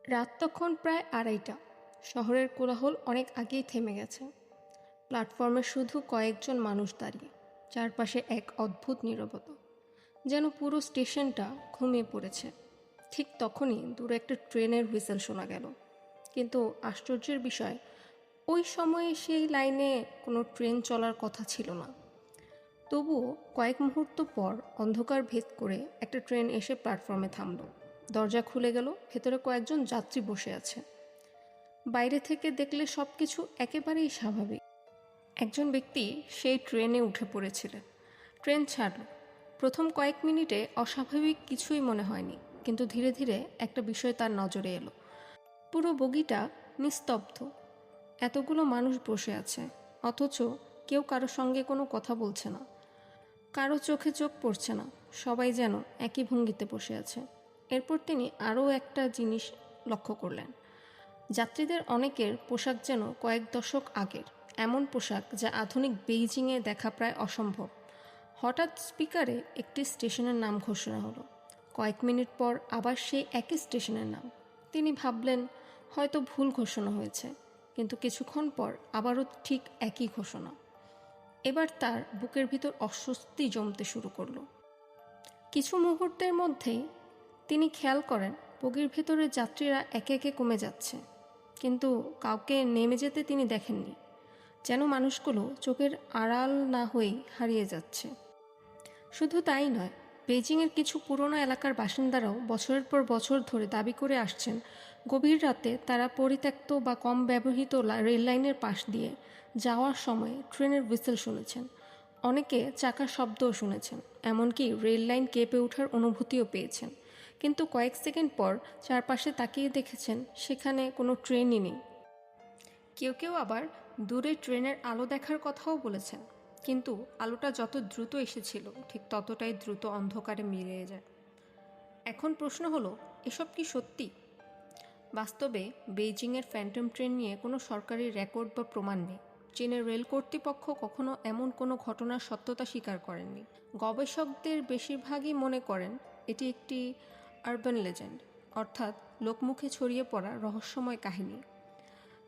রাত তখন প্রায় 2:30। শহরের কোলাহল অনেক আগেই থেমে গেছে। প্ল্যাটফর্মে শুধু কয়েকজন মানুষ দাঁড়িয়ে, চারপাশে এক অদ্ভুত নীরবতা, যেন পুরো স্টেশনটা ঘুমিয়ে পড়েছে। ঠিক তখনই দূরে একটা ট্রেনের হুইসেল শোনা গেল। কিন্তু আশ্চর্যের বিষয়, ওই সময়ে সেই লাইনে কোনো ট্রেন চলার কথা ছিল না। তবুও কয়েক মুহূর্ত পর অন্ধকার ভেদ করে একটা ট্রেন এসে প্ল্যাটফর্মে থামল। দরজা খুলে গেল, ভেতরে কয়েকজন যাত্রী বসে আছে। বাইরে থেকে দেখলে সব কিছু একেবারেই স্বাভাবিক। একজন ব্যক্তি সেই ট্রেনে উঠে পড়েছিলেন। ট্রেন ছাড়ল। প্রথম কয়েক মিনিটে অস্বাভাবিক কিছুই মনে হয়নি, কিন্তু ধীরে ধীরে একটা বিষয় তার নজরে এলো। পুরো বগিটা নিস্তব্ধ। এতগুলো মানুষ বসে আছে, অথচ কেউ কারো সঙ্গে কোনো কথা বলছে না। কারো চোখে চোখ পড়ছে না, সবাই যেন একই ভঙ্গিতে বসে আছে। এরপর তিনি আরও একটা জিনিস লক্ষ্য করলেন। যাত্রীদের অনেকের পোশাক যেন কয়েক দশক আগের, এমন পোশাক যা আধুনিক বেইজিংয়ে দেখা প্রায় অসম্ভব। হঠাৎ স্পিকারে একটি স্টেশনের নাম ঘোষণা হলো। কয়েক মিনিট পর আবার সেই একই স্টেশনের নাম। তিনি ভাবলেন হয়তো ভুল ঘোষণা হয়েছে, কিন্তু কিছুক্ষণ পর আবারও ঠিক একই ঘোষণা। এবার তার বুকের ভিতর অস্বস্তি জমতে শুরু করলো। কিছু মুহূর্তের মধ্যেই তিনি খেয়াল করেন বগির ভেতরের যাত্রীরা একে একে কমে যাচ্ছে, কিন্তু কাউকে নেমে যেতে তিনি দেখেননি। যেন মানুষগুলো চোখের আড়াল না হয়েই হারিয়ে যাচ্ছে। শুধু তাই নয়, বেইজিংয়ের কিছু পুরনো এলাকার বাসিন্দারাও বছরের পর বছর ধরে দাবি করে আসছেন গভীর রাতে তারা পরিত্যক্ত বা কম ব্যবহৃত রেল লাইনের পাশ দিয়ে যাওয়ার সময় ট্রেনের হুইসেল শুনেছেন। অনেকে চাকার শব্দও শুনেছেন, এমনকি রেল লাইন কেঁপে ওঠার অনুভূতিও পেয়েছেন। কিন্তু কয়েক সেকেন্ড পর চারপাশে তাকিয়ে দেখেছেন সেখানে কোনো ট্রেনই নেই। কেউ কেউ আবার দূরে ট্রেনের আলো দেখার কথাও বলেছেন, কিন্তু আলোটা যত দ্রুত এসেছিল ঠিক ততটাই দ্রুত অন্ধকারে মিলিয়ে যায়। এখন প্রশ্ন হলো, এসব কি সত্যি? বাস্তবে বেইজিংয়ের ফ্যান্টম ট্রেন নিয়ে কোনো সরকারি রেকর্ড বা প্রমাণ নেই। চীনের রেল কর্তৃপক্ষ কখনো এমন কোনো ঘটনার সত্যতা স্বীকার করেননি। গবেষকদের বেশিরভাগই মনে করেন এটি একটি আরবান লেজেন্ড, অর্থাৎ লোকমুখে ছড়িয়ে পড়া রহস্যময় কাহিনী।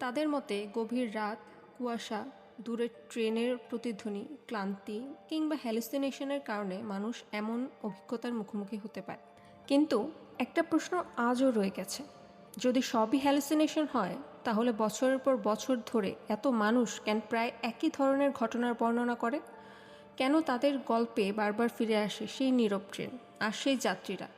তাদের মতে গভীর রাত, কুয়াশা, দূরের ট্রেনের প্রতিধ্বনি, ক্লান্তি কিংবা হ্যালুসিনেশনের কারণে মানুষ এমন অভিজ্ঞতার মুখোমুখি হতে পারে। কিন্তু একটা প্রশ্ন আজও রয়ে গেছে, যদি সবই হ্যালুসিনেশন হয়, তাহলে বছরের পর বছর ধরে এত মানুষ কেন প্রায় একই ধরনের ঘটনার বর্ণনা করে? কেন তাদের গল্পে বারবার ফিরে আসে সেই নীরব ট্রেন আর সেই যাত্রীরা?